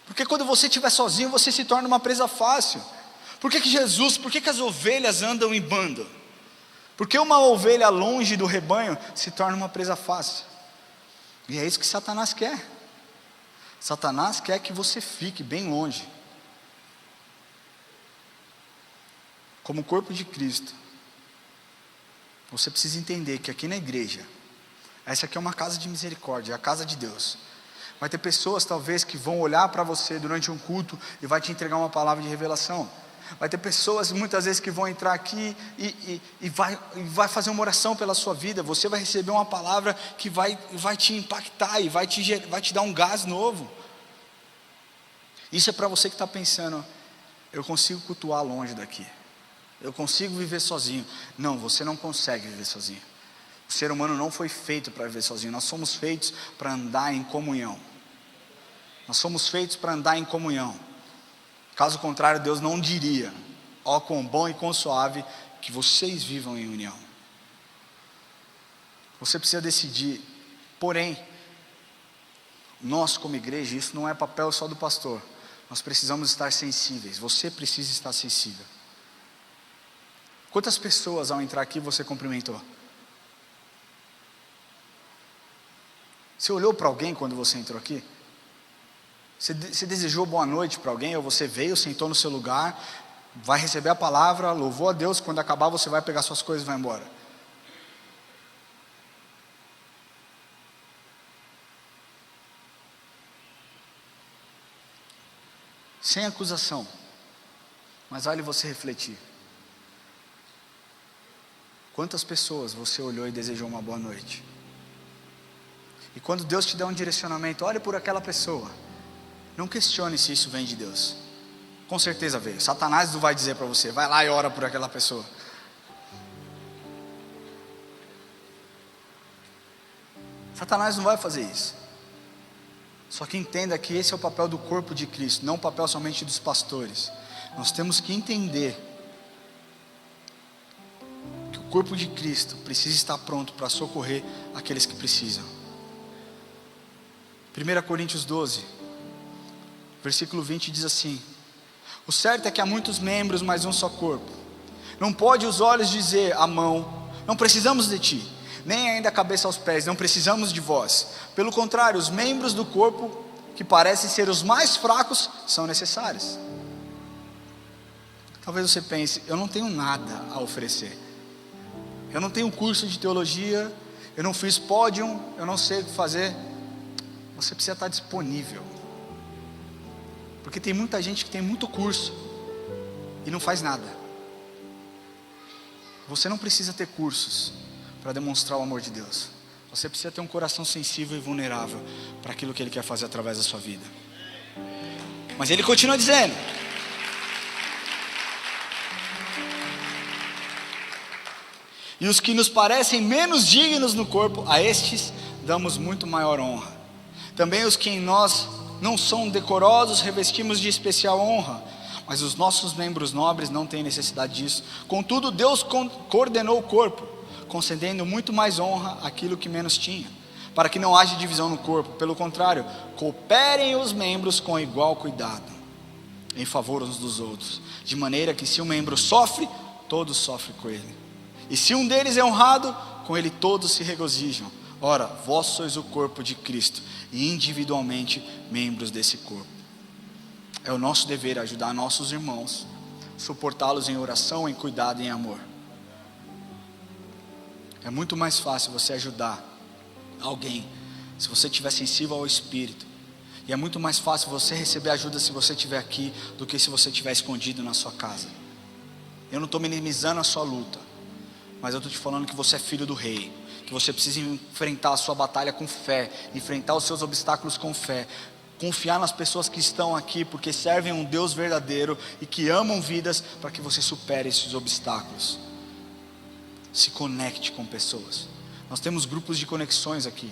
Porque quando você estiver sozinho, você se torna uma presa fácil. Por que as ovelhas andam em bando? Porque uma ovelha longe do rebanho se torna uma presa fácil. E é isso que Satanás quer. Satanás quer que você fique bem longe. Como corpo de Cristo, você precisa entender que aqui na igreja, essa aqui é uma casa de misericórdia, é a casa de Deus. Vai ter pessoas talvez que vão olhar para você durante um culto e vai te entregar uma palavra de revelação. Vai ter pessoas muitas vezes que vão entrar aqui e vai fazer uma oração pela sua vida. Você vai receber uma palavra que vai te impactar e vai te dar um gás novo. Isso é para você que está pensando, eu consigo cultuar longe daqui, eu consigo viver sozinho. Não, você não consegue viver sozinho. O ser humano não foi feito para viver sozinho. Nós somos feitos para andar em comunhão. Nós somos feitos para andar em comunhão. Caso contrário, Deus não diria: ó, quão bom e quão suave que vocês vivam em união. Você precisa decidir. Porém, nós como igreja, isso não é papel só do pastor. Nós precisamos estar sensíveis. Você precisa estar sensível. Quantas pessoas ao entrar aqui você cumprimentou? Você olhou para alguém quando você entrou aqui? Você desejou boa noite para alguém? Ou você veio, sentou no seu lugar, vai receber a palavra, louvou a Deus, quando acabar você vai pegar suas coisas e vai embora? Sem acusação, mas vale você refletir. Quantas pessoas você olhou e desejou uma boa noite? E quando Deus te der um direcionamento, olhe por aquela pessoa. Não questione se isso vem de Deus. Com certeza veio. Satanás não vai dizer para você, vai lá e ora por aquela pessoa. Satanás não vai fazer isso. Só que entenda que esse é o papel do corpo de Cristo, não o papel somente dos pastores. Nós temos que entender que o corpo de Cristo precisa estar pronto para socorrer aqueles que precisam. 1 Coríntios 12, versículo 20 diz assim: o certo é que há muitos membros, mas um só corpo. Não pode os olhos dizer à mão, não precisamos de ti, nem ainda a cabeça aos pés, não precisamos de vós. Pelo contrário, os membros do corpo, que parecem ser os mais fracos, são necessários. Talvez você pense, eu não tenho nada a oferecer. Eu não tenho curso de teologia, eu não fiz pódium, eu não sei o que fazer. Você precisa estar disponível. Porque tem muita gente que tem muito curso e não faz nada. Você não precisa ter cursos para demonstrar o amor de Deus. Você precisa ter um coração sensível e vulnerável para aquilo que Ele quer fazer através da sua vida. Mas Ele continua dizendo: e os que nos parecem menos dignos no corpo, a estes damos muito maior honra. Também os que em nós não são decorosos revestimos de especial honra, mas os nossos membros nobres não têm necessidade disso. Contudo, Deus coordenou o corpo, concedendo muito mais honra àquilo que menos tinha, para que não haja divisão no corpo. Pelo contrário, cooperem os membros com igual cuidado, em favor uns dos outros, de maneira que se um membro sofre, todos sofrem com ele, e se um deles é honrado, com ele todos se regozijam. Ora, vós sois o corpo de Cristo, e individualmente membros desse corpo. É o nosso dever ajudar nossos irmãos, suportá-los em oração, em cuidado e em amor. É muito mais fácil você ajudar alguém se você estiver sensível ao Espírito. E é muito mais fácil você receber ajuda se você estiver aqui do que se você estiver escondido na sua casa. Eu não estou minimizando a sua luta, mas eu estou te falando que você é filho do rei, que você precisa enfrentar a sua batalha com fé, enfrentar os seus obstáculos com fé, confiar nas pessoas que estão aqui, porque servem um Deus verdadeiro e que amam vidas, para que você supere esses obstáculos. Se conecte com pessoas. Nós temos grupos de conexões aqui,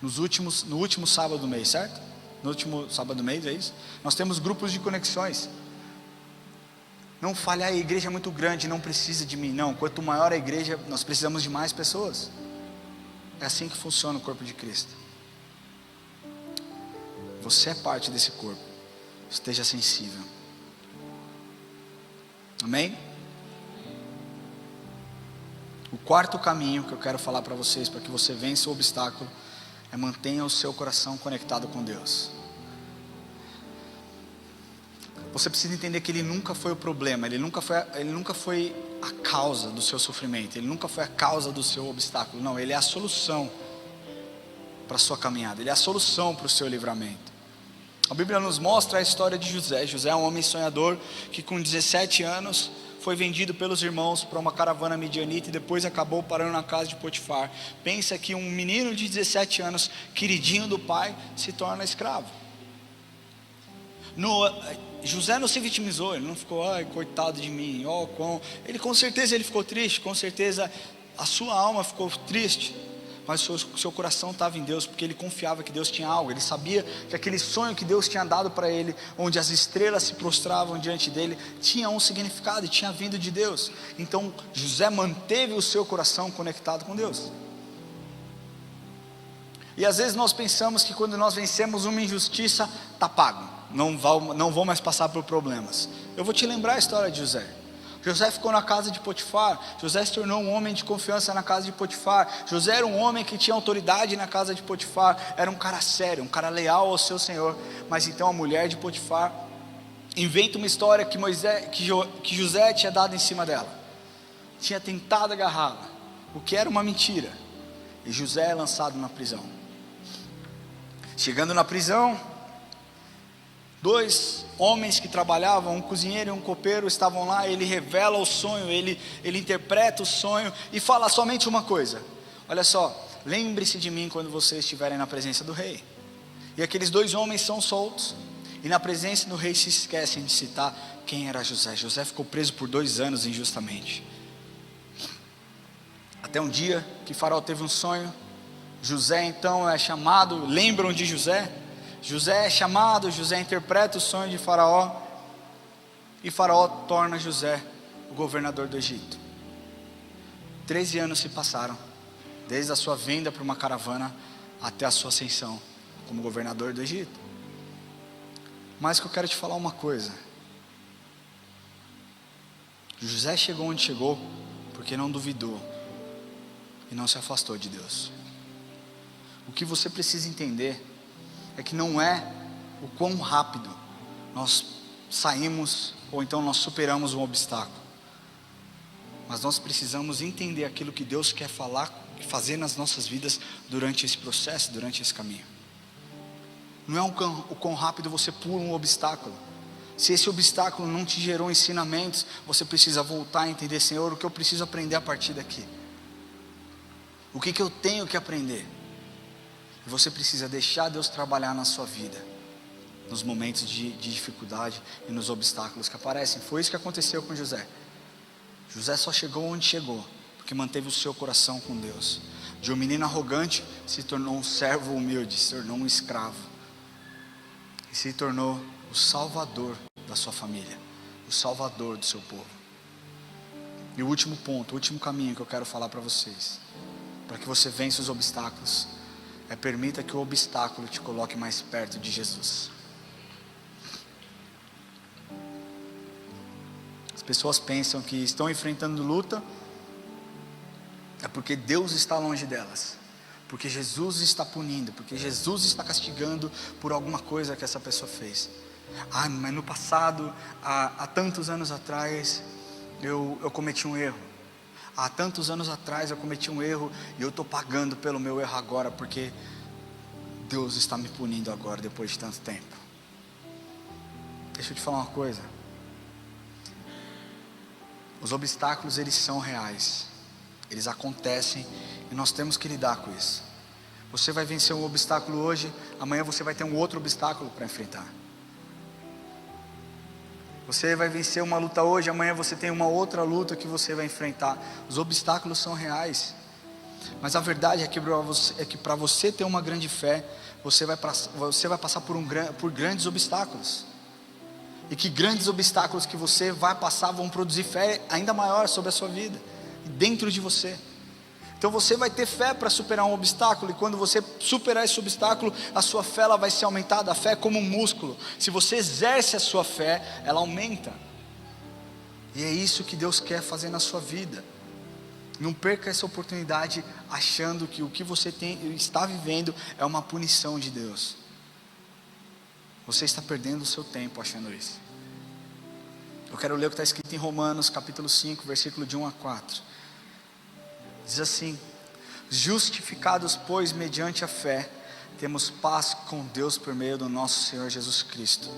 no último sábado do mês, certo? No último sábado do mês, é isso? Nós temos grupos de conexões. Não fale, a igreja é muito grande, não precisa de mim. Não, quanto maior a igreja, nós precisamos de mais pessoas. É assim que funciona o corpo de Cristo. Você é parte desse corpo. Esteja sensível. Amém? O quarto caminho que eu quero falar para vocês, para que você vença o obstáculo, é mantenha o seu coração conectado com Deus. Você precisa entender que Ele nunca foi o problema, Ele nunca foi a causa do seu sofrimento, Ele nunca foi a causa do seu obstáculo. Não, Ele é a solução para a sua caminhada, Ele é a solução para o seu livramento. A Bíblia nos mostra a história de José. José é um homem sonhador que com 17 anos foi vendido pelos irmãos para uma caravana midianita e depois acabou parando na casa de Potifar. Pensa que um menino de 17 anos, queridinho do pai, se torna escravo. José não se vitimizou, ele não ficou, ai, coitado de mim, ele com certeza ele ficou triste, com certeza a sua alma ficou triste, mas o seu coração estava em Deus, porque ele confiava que Deus tinha algo, ele sabia que aquele sonho que Deus tinha dado para ele, onde as estrelas se prostravam diante dele, tinha um significado e tinha vindo de Deus. Então José manteve o seu coração conectado com Deus. E às vezes nós pensamos que quando nós vencemos uma injustiça, está pago, não vou mais passar por problemas. Eu vou te lembrar a história de José. José ficou na casa de Potifar. José se tornou um homem de confiança na casa de Potifar. José era um homem que tinha autoridade na casa de Potifar. Era um cara sério, um cara leal ao seu senhor. Mas então a mulher de Potifar inventa uma história que José tinha dado em cima dela, tinha tentado agarrá-la, o que era uma mentira. E José é lançado na prisão. Chegando na prisão, 2 homens que trabalhavam, um cozinheiro e um copeiro, estavam lá. Ele revela o sonho, ele interpreta o sonho e fala somente uma coisa: olha só, lembre-se de mim quando vocês estiverem na presença do rei. E aqueles 2 homens são soltos, e na presença do rei se esquecem de citar quem era José. José ficou preso por 2 anos injustamente, até um dia que Faraó teve um sonho. José então é chamado, lembram de José? José é chamado, José interpreta o sonho de Faraó, e Faraó torna José o governador do Egito. 13 anos se passaram, desde a sua vinda para uma caravana até a sua ascensão como governador do Egito. Mas que eu quero te falar uma coisa: José chegou onde chegou porque não duvidou e não se afastou de Deus. O que você precisa entender é que não é o quão rápido nós saímos ou então nós superamos um obstáculo, mas nós precisamos entender aquilo que Deus quer falar e fazer nas nossas vidas durante esse processo, durante esse caminho. Não é o quão rápido você pula um obstáculo. Se esse obstáculo não te gerou ensinamentos, você precisa voltar a entender: Senhor, o que eu preciso aprender a partir daqui? O que eu tenho que aprender? E você precisa deixar Deus trabalhar na sua vida, nos momentos de dificuldade e nos obstáculos que aparecem. Foi isso que aconteceu com José. José só chegou onde chegou porque manteve o seu coração com Deus. De um menino arrogante se tornou um servo humilde, se tornou um escravo, e se tornou o salvador da sua família, o salvador do seu povo. E o último ponto, o último caminho que eu quero falar para vocês, para que você vença os obstáculos, é: permita que o obstáculo te coloque mais perto de Jesus. As pessoas pensam que estão enfrentando luta é porque Deus está longe delas, porque Jesus está punindo, porque Jesus está castigando por alguma coisa que essa pessoa fez. Mas no passado, há tantos anos atrás, eu cometi um erro. Há tantos anos atrás eu cometi um erro e eu estou pagando pelo meu erro agora, porque Deus está me punindo agora, depois de tanto tempo. Deixa eu te falar uma coisa: os obstáculos, eles são reais, eles acontecem e nós temos que lidar com isso. Você vai vencer um obstáculo hoje, amanhã você vai ter um outro obstáculo para enfrentar. Você vai vencer uma luta hoje, amanhã você tem uma outra luta que você vai enfrentar. Os obstáculos são reais, mas a verdade é que para você ter uma grande fé, você vai passar por grandes obstáculos. E que grandes obstáculos que você vai passar vão produzir fé ainda maior sobre a sua vida, dentro de você. Então você vai ter fé para superar um obstáculo, e quando você superar esse obstáculo, a sua fé ela vai ser aumentada. A fé é como um músculo, se você exerce a sua fé, ela aumenta. E é isso que Deus quer fazer na sua vida. Não perca essa oportunidade achando que o que você está vivendo é uma punição de Deus. Você está perdendo o seu tempo achando isso. Eu quero ler o que está escrito em Romanos capítulo 5, versículo de 1 a 4. Diz assim: justificados, pois, mediante a fé, temos paz com Deus por meio do nosso Senhor Jesus Cristo,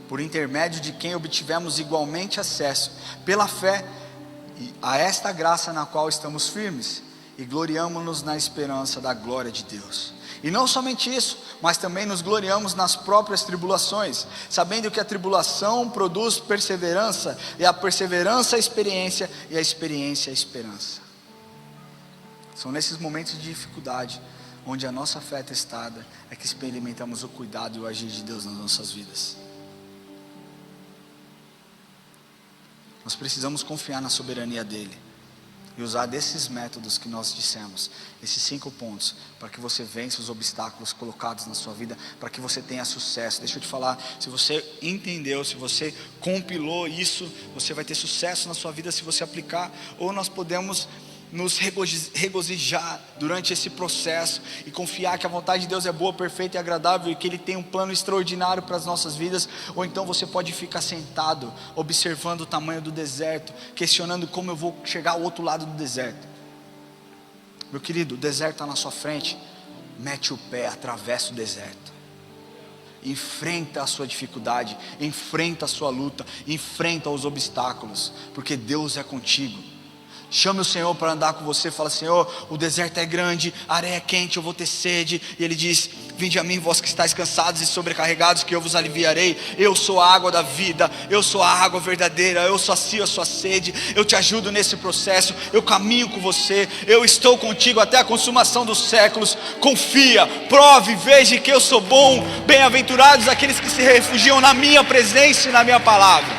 por intermédio de quem obtivemos igualmente acesso, pela fé, a esta graça na qual estamos firmes, e gloriamo-nos na esperança da glória de Deus. E não somente isso, mas também nos gloriamos nas próprias tribulações, sabendo que a tribulação produz perseverança, e a perseverança a experiência, e a experiência a esperança. São nesses momentos de dificuldade, onde a nossa fé é testada, é que experimentamos o cuidado e o agir de Deus nas nossas vidas. Nós precisamos confiar na soberania dEle, e usar desses métodos que nós dissemos, esses 5 pontos, para que você vença os obstáculos colocados na sua vida, para que você tenha sucesso. Deixa eu te falar, se você entendeu, se você compilou isso, você vai ter sucesso na sua vida se você aplicar. Ou nós podemos nos regozijar durante esse processo e confiar que a vontade de Deus é boa, perfeita e agradável, e que Ele tem um plano extraordinário para as nossas vidas. Ou então você pode ficar sentado, observando o tamanho do deserto, questionando como eu vou chegar ao outro lado do deserto. Meu querido, o deserto está na sua frente, mete o pé, atravessa o deserto, enfrenta a sua dificuldade, enfrenta a sua luta, enfrenta os obstáculos, porque Deus é contigo. Chame o Senhor para andar com você. Fala: Senhor, o deserto é grande, a areia é quente, eu vou ter sede. E Ele diz: vinde a mim, vós que estáis cansados e sobrecarregados, que eu vos aliviarei. Eu sou a água da vida, eu sou a água verdadeira, eu sacio a sua sede, eu te ajudo nesse processo, eu caminho com você, eu estou contigo até a consumação dos séculos. Confia, prove, veja que eu sou bom. Bem-aventurados aqueles que se refugiam na minha presença e na minha palavra.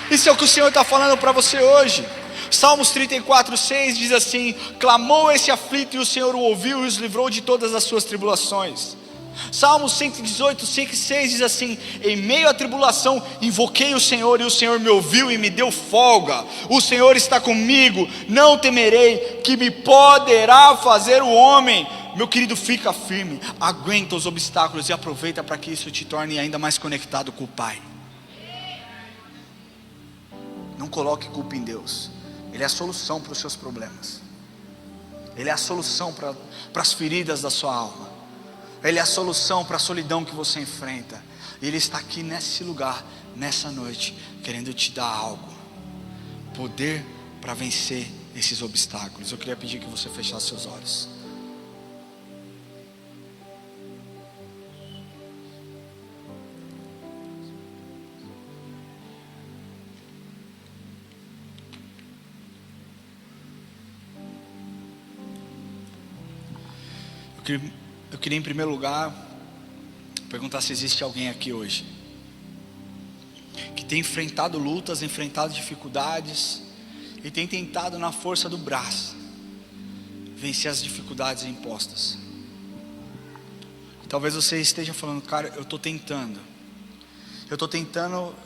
Isso é o que o Senhor está falando para você hoje. Salmos 34:6 diz assim: clamou esse aflito e o Senhor o ouviu e os livrou de todas as suas tribulações. Salmos 118:5-6 diz assim: em meio à tribulação invoquei o Senhor, e o Senhor me ouviu e me deu folga. O Senhor está comigo, não temerei. Que me poderá fazer o homem? Meu querido, fica firme, aguenta os obstáculos e aproveita para que isso te torne ainda mais conectado com o Pai. Não coloque culpa em Deus. Ele é a solução para os seus problemas. Ele é a solução para as feridas da sua alma. Ele é a solução para a solidão que você enfrenta. Ele está aqui nesse lugar, nessa noite, querendo te dar algo, poder para vencer esses obstáculos. Eu queria pedir que você fechasse seus olhos. Eu queria em primeiro lugar perguntar se existe alguém aqui hoje que tem enfrentado lutas, enfrentado dificuldades e tem tentado na força do braço vencer as dificuldades impostas. Talvez você esteja falando: cara, eu estou tentando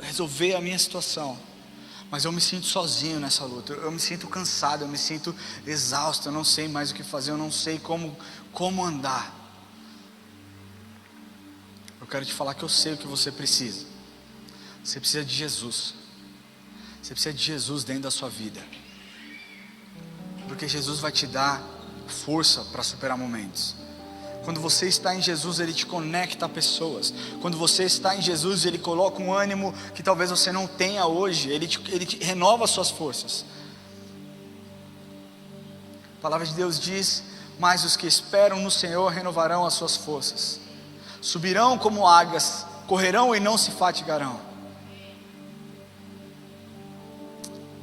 resolver a minha situação, mas eu me sinto sozinho nessa luta, eu me sinto cansado, eu me sinto exausto, eu não sei mais o que fazer, eu não sei como andar. Eu quero te falar que eu sei o que você precisa. Você precisa de Jesus. Você precisa de Jesus dentro da sua vida, porque Jesus vai te dar força para superar momentos. Quando você está em Jesus, Ele te conecta a pessoas. Quando você está em Jesus, Ele coloca um ânimo que talvez você não tenha hoje. Ele te renova as suas forças. A palavra de Deus diz: mas os que esperam no Senhor renovarão as suas forças, subirão como águias, correrão e não se fatigarão.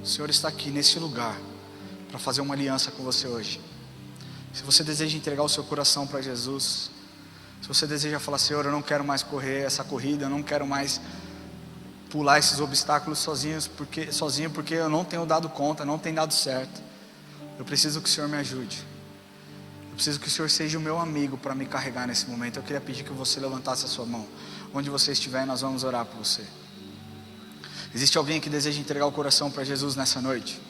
O Senhor está aqui nesse lugar para fazer uma aliança com você hoje. Se você deseja entregar o seu coração para Jesus, se você deseja falar: Senhor, eu não quero mais correr essa corrida, eu não quero mais pular esses obstáculos sozinho, porque eu não tenho dado conta, não tem dado certo. Eu preciso que o Senhor me ajude. Eu preciso que o Senhor seja o meu amigo para me carregar nesse momento. Eu queria pedir que você levantasse a sua mão. Onde você estiver, nós vamos orar por você. Existe alguém que deseja entregar o coração para Jesus nessa noite?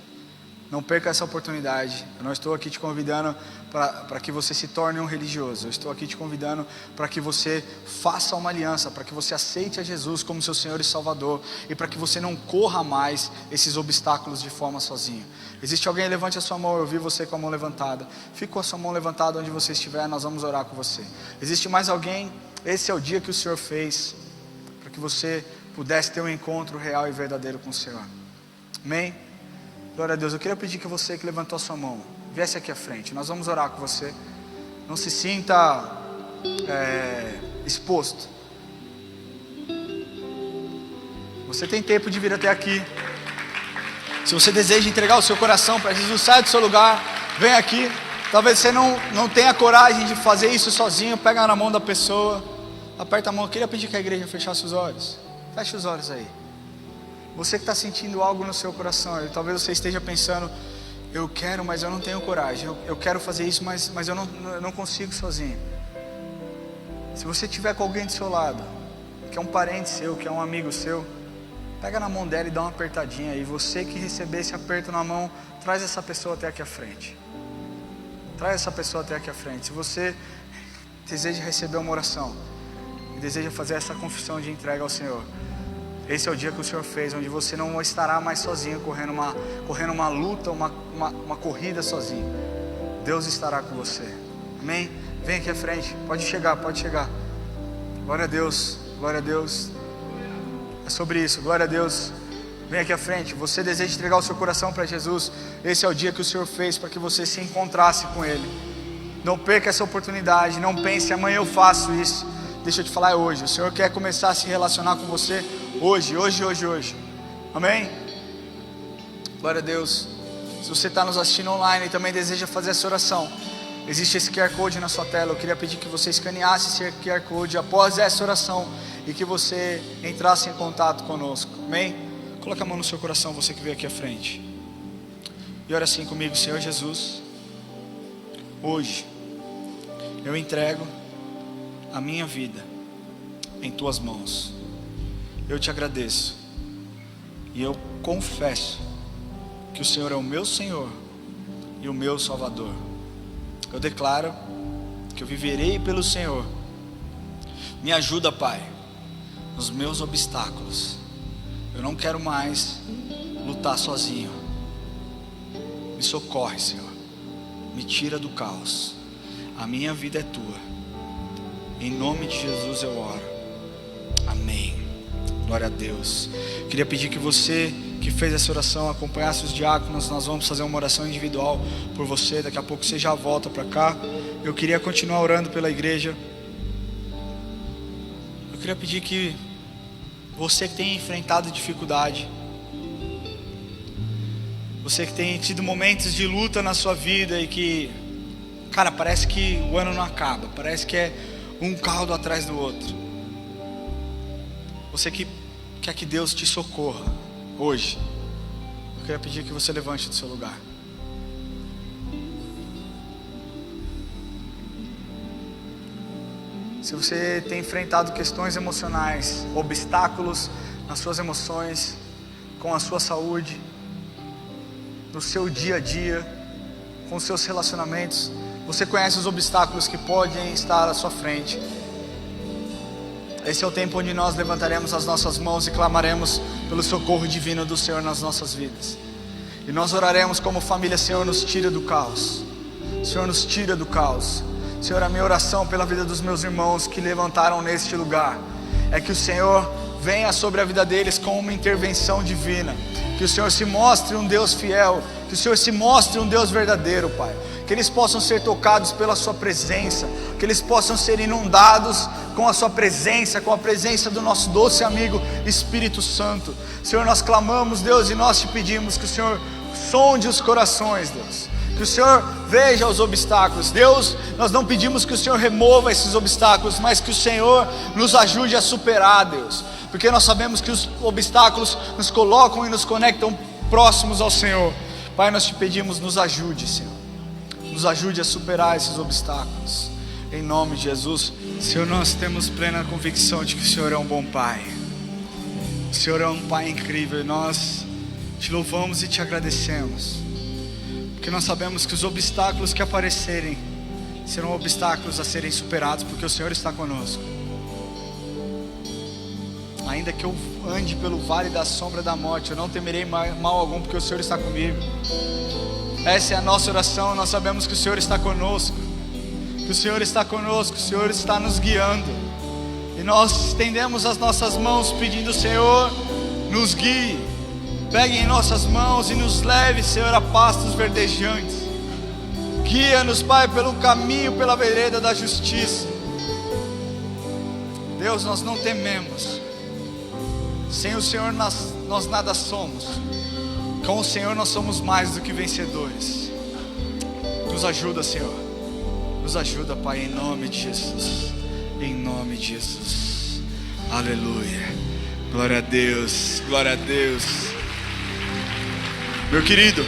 Não perca essa oportunidade. Eu não estou aqui te convidando para que você se torne um religioso. Eu estou aqui te convidando para que você faça uma aliança, para que você aceite a Jesus como seu Senhor e Salvador, e para que você não corra mais esses obstáculos de forma sozinho. Existe alguém? Levante a sua mão. Eu vi você com a mão levantada. Fique com a sua mão levantada onde você estiver, nós vamos orar com você. Existe mais alguém? Esse é o dia que o Senhor fez para que você pudesse ter um encontro real e verdadeiro com o Senhor. Amém? Glória a Deus. Eu queria pedir que você que levantou a sua mão viesse aqui à frente. Nós vamos orar com você. Não se sinta exposto. Você tem tempo de vir até aqui. Se você deseja entregar o seu coração para Jesus, sai do seu lugar, vem aqui. Talvez você não tenha coragem de fazer isso sozinho. Pega na mão da pessoa, aperta a mão. Eu queria pedir que a igreja fechasse os olhos. Feche os olhos aí. Você que está sentindo algo no seu coração, talvez você esteja pensando: eu quero, mas eu não tenho coragem. Eu quero fazer isso, mas eu não consigo sozinho. Se você tiver com alguém do seu lado, que é um parente seu, que é um amigo seu, pega na mão dela e dá uma apertadinha. E você que receber esse aperto na mão, traz essa pessoa até aqui à frente. Traz essa pessoa até aqui à frente. Se você deseja receber uma oração e deseja fazer essa confissão de entrega ao Senhor, esse é o dia que o Senhor fez, onde você não estará mais sozinho, correndo uma luta, uma corrida sozinho. Deus estará com você. Amém? Vem aqui à frente, pode chegar. Glória a Deus, glória a Deus. É sobre isso, glória a Deus. Vem aqui à frente. Você deseja entregar o seu coração para Jesus? Esse é o dia que o Senhor fez para que você se encontrasse com Ele. Não perca essa oportunidade. Não pense: amanhã eu faço isso. Deixa eu te falar, é hoje. O Senhor quer começar a se relacionar com você hoje. Amém? Glória a Deus. Se você está nos assistindo online e também deseja fazer essa oração, existe esse QR Code na sua tela. Eu queria pedir que você escaneasse esse QR Code após essa oração e que você entrasse em contato conosco. Amém? Coloque a mão no seu coração, você que veio aqui à frente, e ora assim comigo: Senhor Jesus, hoje eu entrego a minha vida em tuas mãos. Eu te agradeço e eu confesso que o Senhor é o meu Senhor e o meu Salvador. Eu declaro que eu viverei pelo Senhor. Me ajuda, Pai, nos meus obstáculos. Eu não quero mais lutar sozinho. Me socorre, Senhor. Me tira do caos. A minha vida é tua. Em nome de Jesus eu oro. Amém. Glória a Deus. Queria pedir que você que fez essa oração acompanhasse os diáconos. Nós vamos fazer uma oração individual por você. Daqui a pouco você já volta para cá. Eu queria continuar orando pela igreja. Eu queria pedir que você que tem enfrentado dificuldade, você que tem tido momentos de luta na sua vida e que, cara, parece que o ano não acaba, parece que é um caldo atrás do outro. Você que quer que Deus te socorra hoje, eu queria pedir que você levante do seu lugar. Se você tem enfrentado questões emocionais, obstáculos nas suas emoções, com a sua saúde, no seu dia a dia, com os seus relacionamentos, você conhece os obstáculos que podem estar à sua frente. Esse é o tempo onde nós levantaremos as nossas mãos e clamaremos pelo socorro divino do Senhor nas nossas vidas. E nós oraremos como família: Senhor, nos tira do caos. Senhor, nos tira do caos. Senhor, a minha oração pela vida dos meus irmãos que levantaram neste lugar é que o Senhor venha sobre a vida deles com uma intervenção divina. Que o Senhor se mostre um Deus fiel, que o Senhor se mostre um Deus verdadeiro, Pai. que eles possam ser tocados pela sua presença, que eles possam ser inundados com a sua presença, com a presença do nosso doce amigo Espírito Santo. Senhor, nós clamamos, Deus, e nós te pedimos que o Senhor sonde os corações, Deus, que o Senhor veja os obstáculos. Deus, nós não pedimos que o Senhor remova esses obstáculos, mas que o Senhor nos ajude a superar, Deus, porque nós sabemos que os obstáculos nos colocam e nos conectam próximos ao Senhor. Pai, nós te pedimos, nos ajude, Senhor, nos ajude a superar esses obstáculos, em nome de Jesus. Senhor, nós temos plena convicção de que o Senhor é um bom Pai, o Senhor é um Pai incrível, e nós te louvamos e te agradecemos, porque nós sabemos que os obstáculos que aparecerem serão obstáculos a serem superados, porque o Senhor está conosco. Ainda que eu ande pelo vale da sombra da morte, eu não temerei mal algum, porque o Senhor está comigo. Essa é a nossa oração. Nós sabemos que o Senhor está conosco, que o Senhor está conosco, o Senhor está nos guiando, e nós estendemos as nossas mãos pedindo: Senhor, nos guie, pegue em nossas mãos e nos leve, Senhor, a pastos verdejantes. Guia-nos, Pai, pelo caminho, pela vereda da justiça. Deus, nós não tememos. Sem o Senhor nós nada somos. Com o Senhor nós somos mais do que vencedores. Nos ajuda, Senhor. Nos ajuda, Pai, em nome de Jesus. Em nome de Jesus. Aleluia. Glória a Deus. Glória a Deus. Meu querido,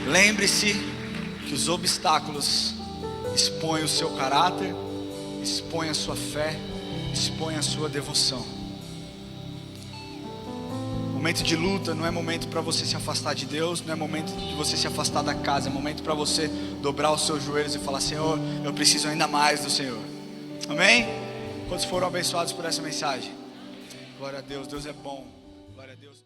lembre-se que os obstáculos expõem o seu caráter, expõem a sua fé, expõe a sua devoção. Momento de luta não é momento para você se afastar de Deus, não é momento de você se afastar da casa, é momento para você dobrar os seus joelhos e falar: Senhor, eu preciso ainda mais do Senhor. Amém? Quantos foram abençoados por essa mensagem? Glória a Deus, Deus é bom. Glória a Deus.